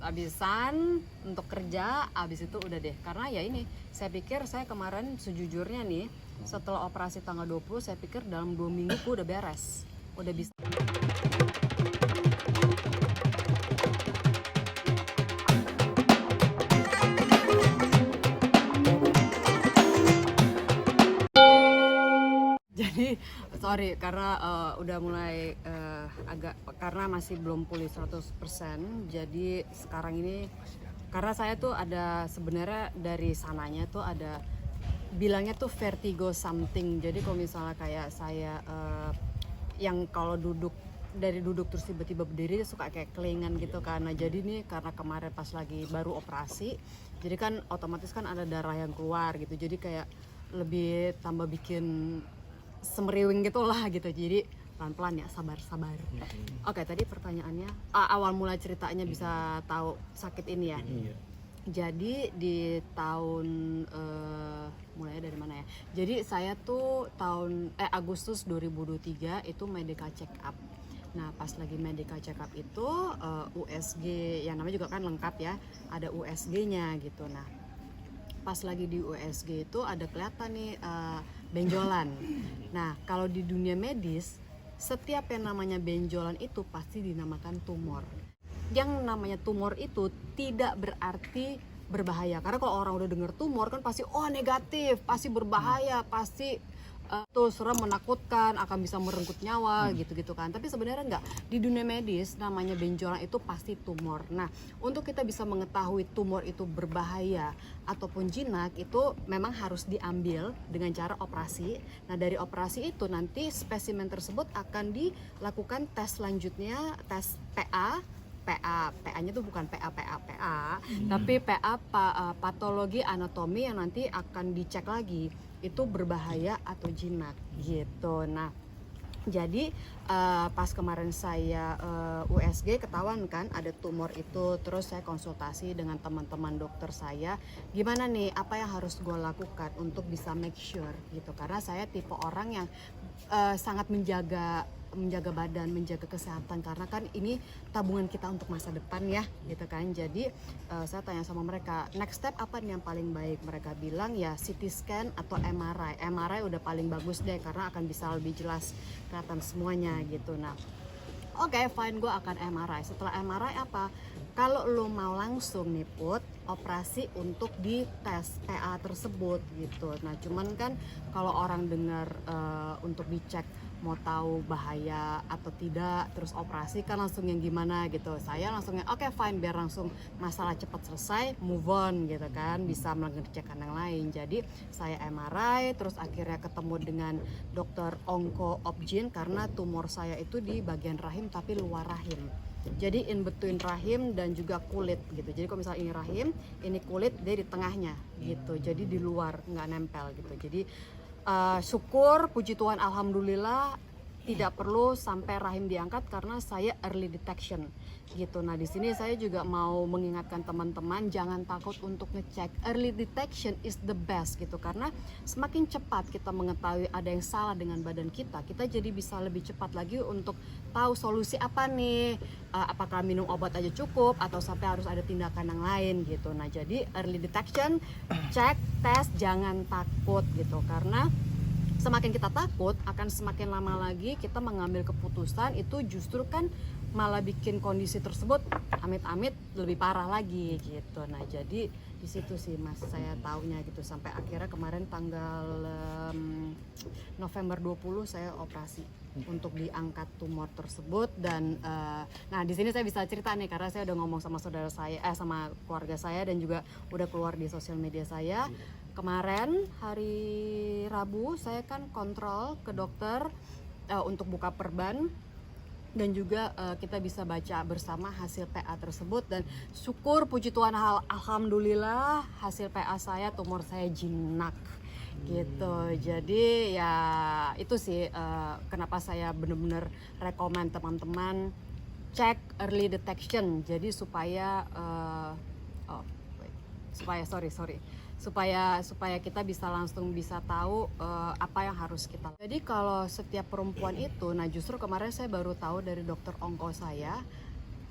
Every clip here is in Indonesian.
abisan untuk kerja, abis itu udah deh. Karena ya ini, saya pikir saya kemarin sejujurnya nih, setelah operasi tanggal 20, saya pikir dalam 2 minggu gue udah beres, udah bisa. Jadi sorry karena udah mulai agak, karena masih belum pulih 100%. Jadi sekarang ini karena saya tuh ada sebenarnya dari sananya tuh ada bilangnya tuh vertigo something. Jadi kalau misalnya kayak saya yang kalau duduk terus tiba-tiba berdiri suka kayak kelingan gitu kan. Nah jadi nih karena kemarin pas lagi baru operasi, jadi kan otomatis kan ada darah yang keluar gitu, jadi kayak lebih tambah bikin semeriwing gitu lah gitu. Jadi pelan-pelan ya, sabar. Oke, tadi pertanyaannya awal mula ceritanya bisa tahu sakit ini ya. Jadi di tahun mulai dari mana ya? Jadi saya tuh Agustus 2023 itu medical check up. Nah pas lagi medical check up itu USG, yang namanya juga kan lengkap ya, ada USG-nya gitu. Nah pas lagi di USG itu ada kelihatan nih benjolan. Nah kalau di dunia medis, setiap yang namanya benjolan itu pasti dinamakan tumor. Yang namanya tumor itu tidak berarti berbahaya, karena kalau orang udah dengar tumor kan pasti negatif, pasti berbahaya, pasti tuh serem, menakutkan, akan bisa merenggut nyawa gitu-gitu kan. Tapi sebenarnya enggak. Di dunia medis namanya benjolan itu pasti tumor. Nah, untuk kita bisa mengetahui tumor itu berbahaya ataupun jinak itu memang harus diambil dengan cara operasi. Nah, dari operasi itu nanti spesimen tersebut akan dilakukan tes selanjutnya, tes PA-nya tuh bukan PA, tapi patologi anatomi yang nanti akan dicek lagi itu berbahaya atau jinak gitu. Nah jadi pas kemarin saya USG ketahuan kan ada tumor itu, terus saya konsultasi dengan teman-teman dokter saya, gimana nih apa yang harus gue lakukan untuk bisa make sure gitu, karena saya tipe orang yang sangat menjaga badan, menjaga kesehatan, karena kan ini tabungan kita untuk masa depan ya gitu kan. Jadi saya tanya sama mereka, next step apa nih yang paling baik? Mereka bilang ya CT scan atau MRI. MRI udah paling bagus deh karena akan bisa lebih jelas kelihatan semuanya gitu. Nah oke, fine, gue akan MRI. Setelah MRI apa? Kalau lo mau langsung nih Put, operasi untuk dites PA tersebut gitu. Nah cuman kan kalau orang dengar untuk dicek mau tahu bahaya atau tidak terus operasi kan langsung yang gimana gitu. Saya langsungnya oke, fine, biar langsung masalah cepat selesai, move on gitu kan, bisa mengerjakan yang lain. Jadi saya MRI, terus akhirnya ketemu dengan dokter onko obgyn karena tumor saya itu di bagian rahim tapi luar rahim. Jadi in between rahim dan juga kulit gitu. Jadi kalau misalnya ini rahim, ini kulit, dia di tengahnya gitu. Jadi di luar, nggak nempel gitu. Jadi syukur, puji Tuhan, alhamdulillah tidak perlu sampai rahim diangkat karena saya early detection gitu. Nah di sini saya juga mau mengingatkan teman-teman jangan takut untuk ngecek. Early detection is the best gitu, karena semakin cepat kita mengetahui ada yang salah dengan badan kita jadi bisa lebih cepat lagi untuk tahu solusi apa nih, apakah minum obat aja cukup atau sampai harus ada tindakan yang lain gitu. Nah jadi early detection, cek, tes, jangan takut gitu, karena semakin kita takut akan semakin lama lagi kita mengambil keputusan itu justru kan malah bikin kondisi tersebut amit-amit lebih parah lagi gitu. Nah jadi di situ sih Mas saya taunya gitu, sampai akhirnya kemarin tanggal November 20 saya operasi untuk diangkat tumor tersebut. Dan nah di sini saya bisa cerita nih karena saya udah ngomong sama saudara saya, sama keluarga saya, dan juga udah keluar di sosial media saya. Kemarin hari Rabu saya kan kontrol ke dokter untuk buka perban, dan juga kita bisa baca bersama hasil PA tersebut, dan syukur puji Tuhan alhamdulillah hasil PA saya, tumor saya jinak gitu. Jadi ya itu sih kenapa saya benar-benar rekomend teman-teman cek early detection, jadi supaya supaya kita bisa langsung bisa tahu apa yang harus kita. Jadi kalau setiap perempuan itu, nah justru kemarin saya baru tahu dari dokter onko saya,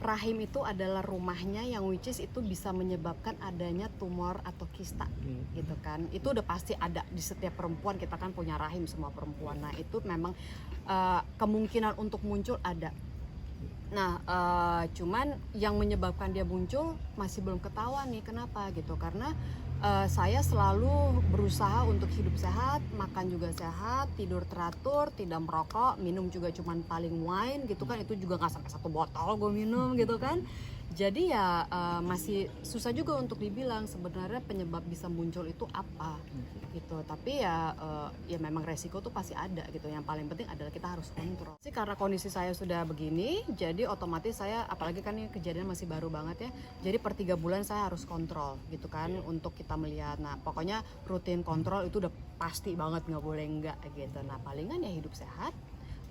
rahim itu adalah rumahnya yang which is itu bisa menyebabkan adanya tumor atau kista gitu kan. Itu udah pasti ada di setiap perempuan, kita kan punya rahim semua perempuan. Nah itu memang kemungkinan untuk muncul ada. Nah cuman yang menyebabkan dia muncul masih belum ketahuan nih, kenapa gitu, karena saya selalu berusaha untuk hidup sehat, makan juga sehat, tidur teratur, tidak merokok, minum juga cuman paling wine gitu kan, itu juga nggak sampai 1 botol gue minum gitu kan. Jadi ya masih susah juga untuk dibilang sebenarnya penyebab bisa muncul itu apa gitu. Tapi ya memang resiko tuh pasti ada gitu. Yang paling penting adalah kita harus kontrol. Sih karena kondisi saya sudah begini, jadi otomatis saya, apalagi kan ini kejadian masih baru banget ya. Jadi per 3 bulan saya harus kontrol gitu kan untuk kita melihat. Nah pokoknya rutin kontrol itu udah pasti banget, nggak boleh enggak gitu. Nah palingan ya hidup sehat.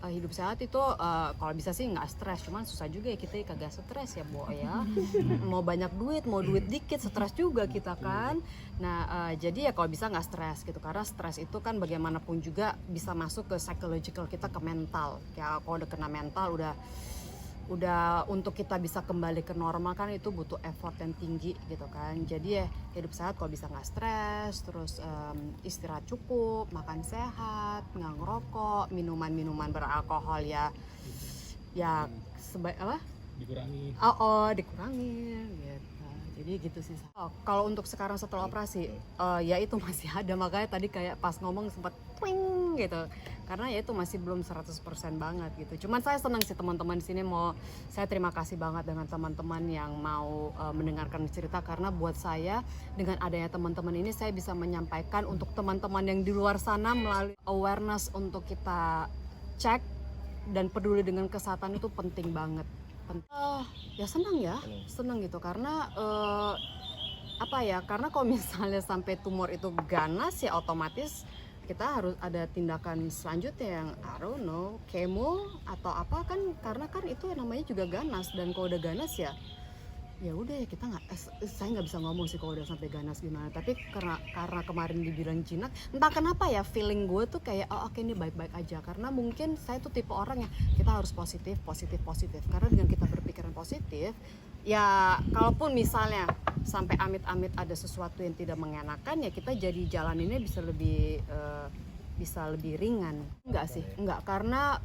Hidup sehat itu kalau bisa sih nggak stres, cuman susah juga ya, kita kagak stres ya Bo ya. Mau banyak duit, mau duit dikit, stres juga kita kan. Nah jadi ya kalau bisa nggak stres gitu, karena stres itu kan bagaimanapun juga bisa masuk ke psychological kita, ke mental. Kayak kalau udah kena mental udah untuk kita bisa kembali ke normal kan itu butuh effort yang tinggi gitu kan. Jadi ya hidup sehat kalau bisa nggak stres, terus istirahat cukup, makan sehat, nggak ngerokok, minuman beralkohol ya dikurangi. Dikurangi gitu. Jadi gitu sih. Kalau untuk sekarang setelah operasi ya itu masih ada, makanya tadi kayak pas ngomong sempat twing gitu. Karena ya itu masih belum 100% banget gitu. Cuman saya senang sih teman-teman di sini, saya terima kasih banget dengan teman-teman yang mau mendengarkan cerita, karena buat saya dengan adanya teman-teman ini saya bisa menyampaikan untuk teman-teman yang di luar sana melalui awareness untuk kita cek dan peduli dengan kesehatan itu penting banget. Ya senang gitu, karena karena kalau misalnya sampai tumor itu ganas ya otomatis kita harus ada tindakan selanjutnya yang I don't know, kemo atau apa kan, karena kan itu namanya juga ganas, dan kalau udah ganas ya udah ya kita saya nggak bisa ngomong sih kalau udah sampai ganas gimana. Tapi karena kemarin dibilang jinak, entah kenapa ya feeling gue tuh kayak oke ini baik-baik aja, karena mungkin saya tuh tipe orang yang kita harus positif, karena dengan kita berpikiran positif ya kalaupun misalnya sampai amit-amit ada sesuatu yang tidak mengenakan ya kita jadi jalaninnya bisa lebih ringan. Enggak, karena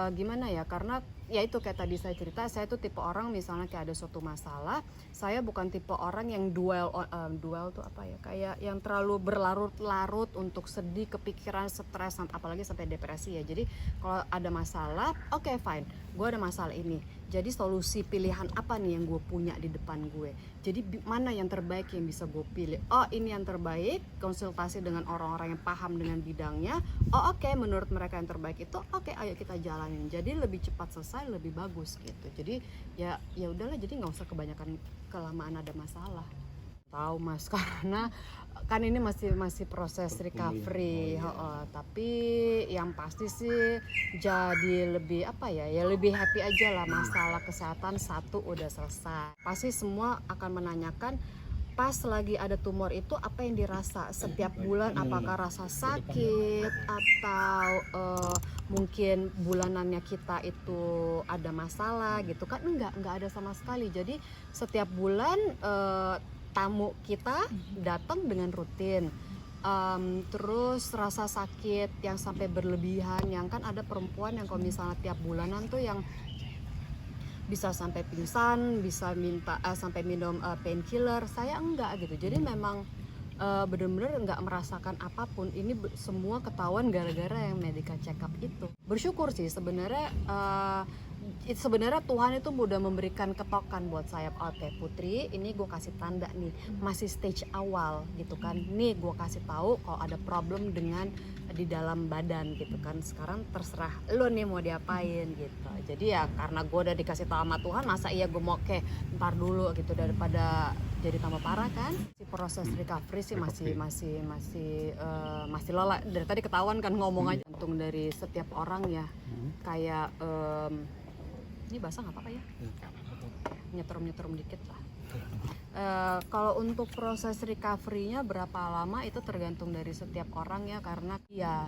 gimana ya, karena ya itu kayak tadi saya cerita, saya tuh tipe orang misalnya kayak ada suatu masalah, saya bukan tipe orang yang dwell tuh apa ya, kayak yang terlalu berlarut-larut untuk sedih, kepikiran, stres, apalagi sampai depresi ya. Jadi kalau ada masalah, oke, fine, gue ada masalah ini, jadi solusi pilihan apa nih yang gue punya di depan gue, jadi mana yang terbaik yang bisa gue pilih, ini yang terbaik, konsultasi dengan orang-orang yang paham dengan bidangnya, oke, menurut mereka yang terbaik itu oke, ayo kita jalanin, jadi lebih cepat selesai, lebih bagus gitu. Jadi ya udahlah, jadi nggak usah kebanyakan kelamaan ada masalah. Tahu Mas, karena kan ini masih proses recovery, tapi yang pasti sih jadi lebih lebih happy aja lah. Masalah kesehatan satu udah selesai, pasti semua akan menanyakan pas lagi ada tumor itu apa yang dirasa setiap bulan, apakah rasa sakit atau mungkin bulanannya kita itu ada masalah gitu kan. Enggak ada sama sekali. Jadi setiap bulan tamu kita datang dengan rutin, terus rasa sakit yang sampai berlebihan, yang kan ada perempuan yang kalau misalnya tiap bulanan tuh yang bisa sampai pingsan, bisa sampai minum painkiller. Saya enggak gitu. Jadi memang benar-benar enggak merasakan apapun. Ini semua ketahuan gara-gara yang medical check up itu. Bersyukur sih sebenarnya. Sebenarnya Tuhan itu udah memberikan ketokan buat saya. Oke Putri, ini gue kasih tanda nih, masih stage awal gitu kan. Nih gue kasih tahu kalau ada problem dengan di dalam badan gitu kan. Sekarang terserah lo nih mau diapain gitu. Jadi ya karena gue udah dikasih tahu sama Tuhan, masa iya gue mau ntar dulu gitu, daripada jadi tambah parah kan. Si proses recovery sih masih lelah. Dari tadi ketahuan kan ngomong aja. Untung dari setiap orang ya, kayak ini basah nggak apa-apa ya, nyetrum dikit lah. Kalau untuk proses recovery-nya berapa lama itu tergantung dari setiap orang ya, karena iya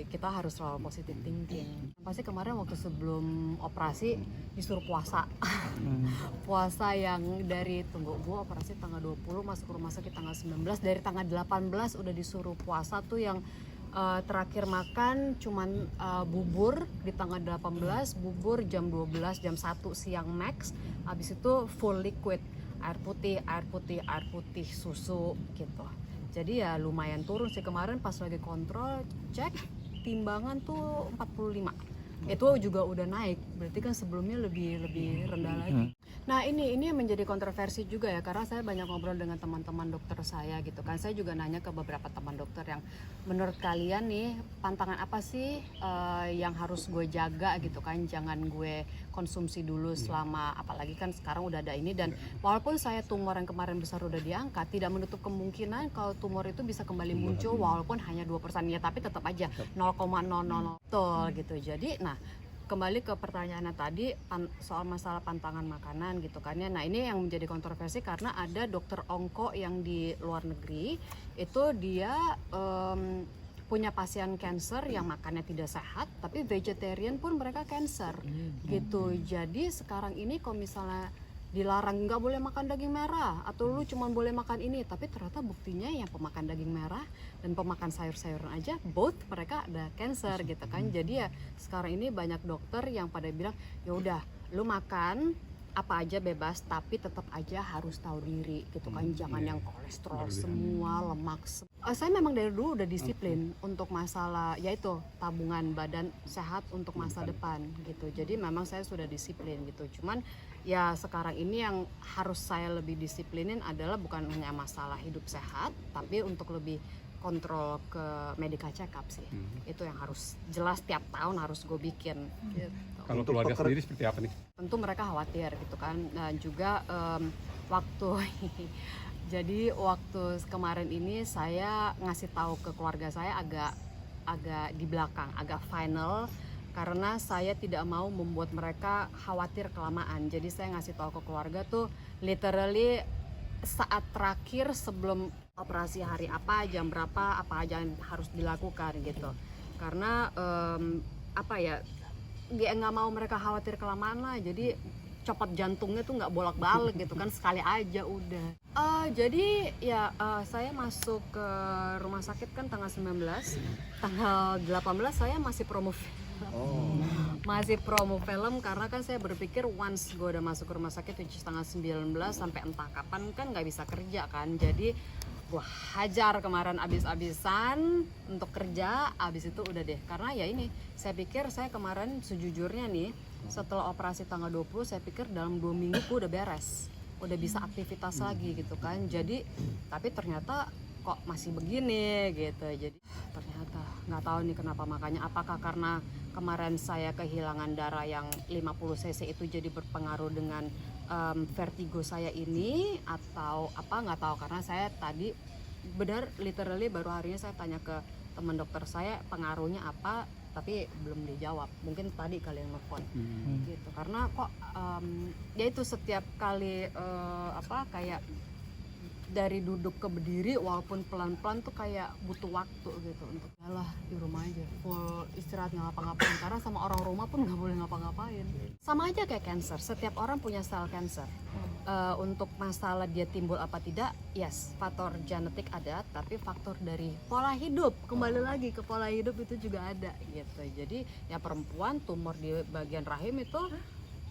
kita harus selalu positive thinking. Pasti kemarin waktu sebelum operasi disuruh puasa. Puasa yang dari gua operasi tanggal 20, masuk rumah sakit tanggal 19, dari tanggal 18 udah disuruh puasa tuh yang terakhir makan cuman bubur di tanggal 18, bubur jam 12, jam 1 siang max. Habis itu full liquid, air putih, susu gitu. Jadi ya lumayan turun sih kemarin pas lagi kontrol, cek timbangan tuh 45. Itu juga udah naik, berarti kan sebelumnya lebih rendah lagi. Nah ini yang menjadi kontroversi juga ya, karena saya banyak ngobrol dengan teman-teman dokter saya gitu kan. Saya juga nanya ke beberapa teman dokter yang menurut kalian nih pantangan apa sih yang harus gue jaga gitu kan, jangan gue konsumsi dulu selama, apalagi kan sekarang udah ada ini. Dan walaupun saya tumor yang kemarin besar udah diangkat, tidak menutup kemungkinan kalau tumor itu bisa kembali muncul walaupun hanya 2% ya, tapi tetap aja 0,000 betul gitu. Jadi nah kembali ke pertanyaannya tadi soal masalah pantangan makanan gitu kan ya. Nah ini yang menjadi kontroversi karena ada dokter onko yang di luar negeri itu dia punya pasien cancer yang makannya tidak sehat, tapi vegetarian pun mereka cancer gitu. Jadi sekarang ini kalau misalnya dilarang nggak boleh makan daging merah atau lu cuma boleh makan ini, tapi ternyata buktinya yang pemakan daging merah dan pemakan sayur-sayuran aja both mereka ada cancer gitu kan. Jadi ya sekarang ini banyak dokter yang pada bilang ya udah lu makan apa aja bebas, tapi tetap aja harus tahu diri gitu kan. Jangan yang kolesterol semua, lemak saya memang dari dulu udah disiplin untuk masalah yaitu tabungan badan sehat untuk masa depan gitu. Jadi memang saya sudah disiplin gitu. Cuman ya sekarang ini yang harus saya lebih disiplinin adalah bukan hanya masalah hidup sehat, tapi untuk lebih kontrol ke medical check up sih. Itu yang harus jelas tiap tahun harus gue bikin gitu. Kalau keluarga sendiri seperti apa nih? Tentu mereka khawatir gitu kan. Dan juga waktu jadi waktu kemarin ini saya ngasih tahu ke keluarga saya agak di belakang, agak final, karena saya tidak mau membuat mereka khawatir kelamaan. Jadi saya ngasih tahu ke keluarga tuh literally saat terakhir sebelum operasi, hari apa, jam berapa, apa aja yang harus dilakukan gitu. Karena apa ya, dia nggak mau mereka khawatir kelamaan lah. Jadi copot jantungnya tuh nggak bolak-balik gitu kan, sekali aja udah. Jadi ya saya masuk ke rumah sakit kan tanggal 19, tanggal 18 saya masih promo film. Masih promo film karena kan saya berpikir once gue udah masuk ke rumah sakit which is tanggal 19 sampai entah kapan kan nggak bisa kerja kan. Jadi gue hajar kemarin abis-abisan untuk kerja, abis itu udah deh. Karena ya ini saya pikir saya kemarin sejujurnya nih setelah operasi tanggal 20 saya pikir dalam 2 minggu gue udah beres, udah bisa aktivitas lagi gitu kan. Jadi tapi ternyata kok masih begini gitu. Jadi ternyata nggak tahu nih kenapa, makanya apakah karena kemarin saya kehilangan darah yang 50 cc itu jadi berpengaruh dengan vertigo saya ini atau apa, nggak tahu. Karena saya tadi benar literally baru hari ini saya tanya ke teman dokter saya pengaruhnya apa, tapi belum dijawab. Mungkin tadi kalian nelfon gitu. Karena kok ya itu setiap kali apa kayak dari duduk ke berdiri walaupun pelan-pelan tuh kayak butuh waktu gitu untuk yalah di rumah aja full istirahat nggak ngapa-ngapain, karena sama orang rumah pun nggak boleh ngapa-ngapain. Sama aja kayak cancer, setiap orang punya sel cancer. Untuk masalah dia timbul apa tidak, yes, faktor genetik ada, tapi faktor dari pola hidup, kembali lagi ke pola hidup itu juga ada gitu. Jadi ya perempuan tumor di bagian rahim itu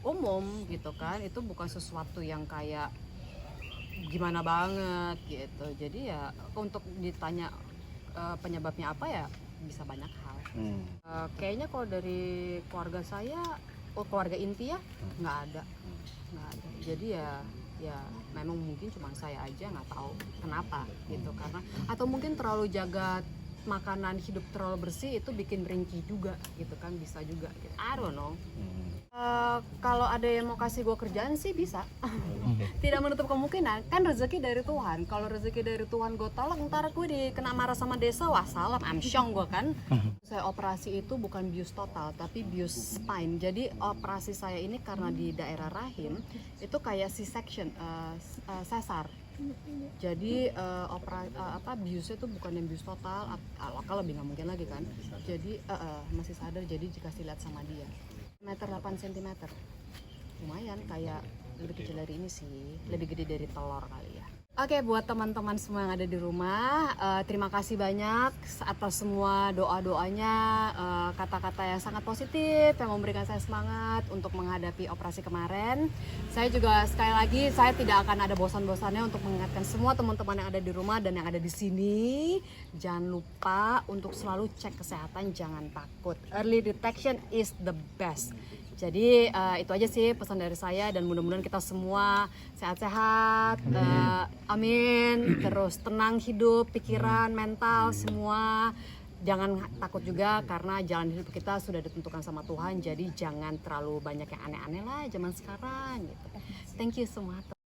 umum gitu kan, itu bukan sesuatu yang kayak gimana banget gitu. Jadi ya untuk ditanya penyebabnya apa ya bisa banyak hal. Kayaknya kalau dari keluarga saya, keluarga inti ya nggak ada. Jadi ya memang mungkin cuma saya aja nggak tahu kenapa gitu, karena atau mungkin terlalu jaga makanan, hidup terlalu bersih itu bikin ringkih juga gitu kan, bisa juga gitu. I don't know. Kalau ada yang mau kasih gue kerjaan sih bisa. Tidak menutup kemungkinan, kan rezeki dari Tuhan. Kalau rezeki dari Tuhan gue tolak, ntar gue dikena marah sama desa, wah salam, amsyong gue kan. Saya operasi itu bukan bius total, tapi bius spine. Jadi operasi saya ini karena di daerah rahim, itu kayak C-section, sesar. Jadi biusnya itu bukan yang bius total, kalau lebih nggak mungkin lagi kan. Jadi masih sadar, jadi dikasih lihat sama dia. 8 cm, lumayan, kayak lebih kecil dari ini sih, lebih gede dari telur kali ya. Oke, buat teman-teman semua yang ada di rumah, terima kasih banyak atas semua doa-doanya, kata-kata yang sangat positif yang memberikan saya semangat untuk menghadapi operasi kemarin. Saya juga sekali lagi, saya tidak akan ada bosan-bosannya untuk mengingatkan semua teman-teman yang ada di rumah dan yang ada di sini, jangan lupa untuk selalu cek kesehatan, jangan takut. Early detection is the best. Jadi itu aja sih pesan dari saya, dan mudah-mudahan kita semua sehat-sehat, amin. Terus tenang hidup, pikiran, mental, semua. Jangan takut juga karena jalan hidup kita sudah ditentukan sama Tuhan. Jadi jangan terlalu banyak yang aneh-aneh lah zaman sekarang gitu. Thank you semua.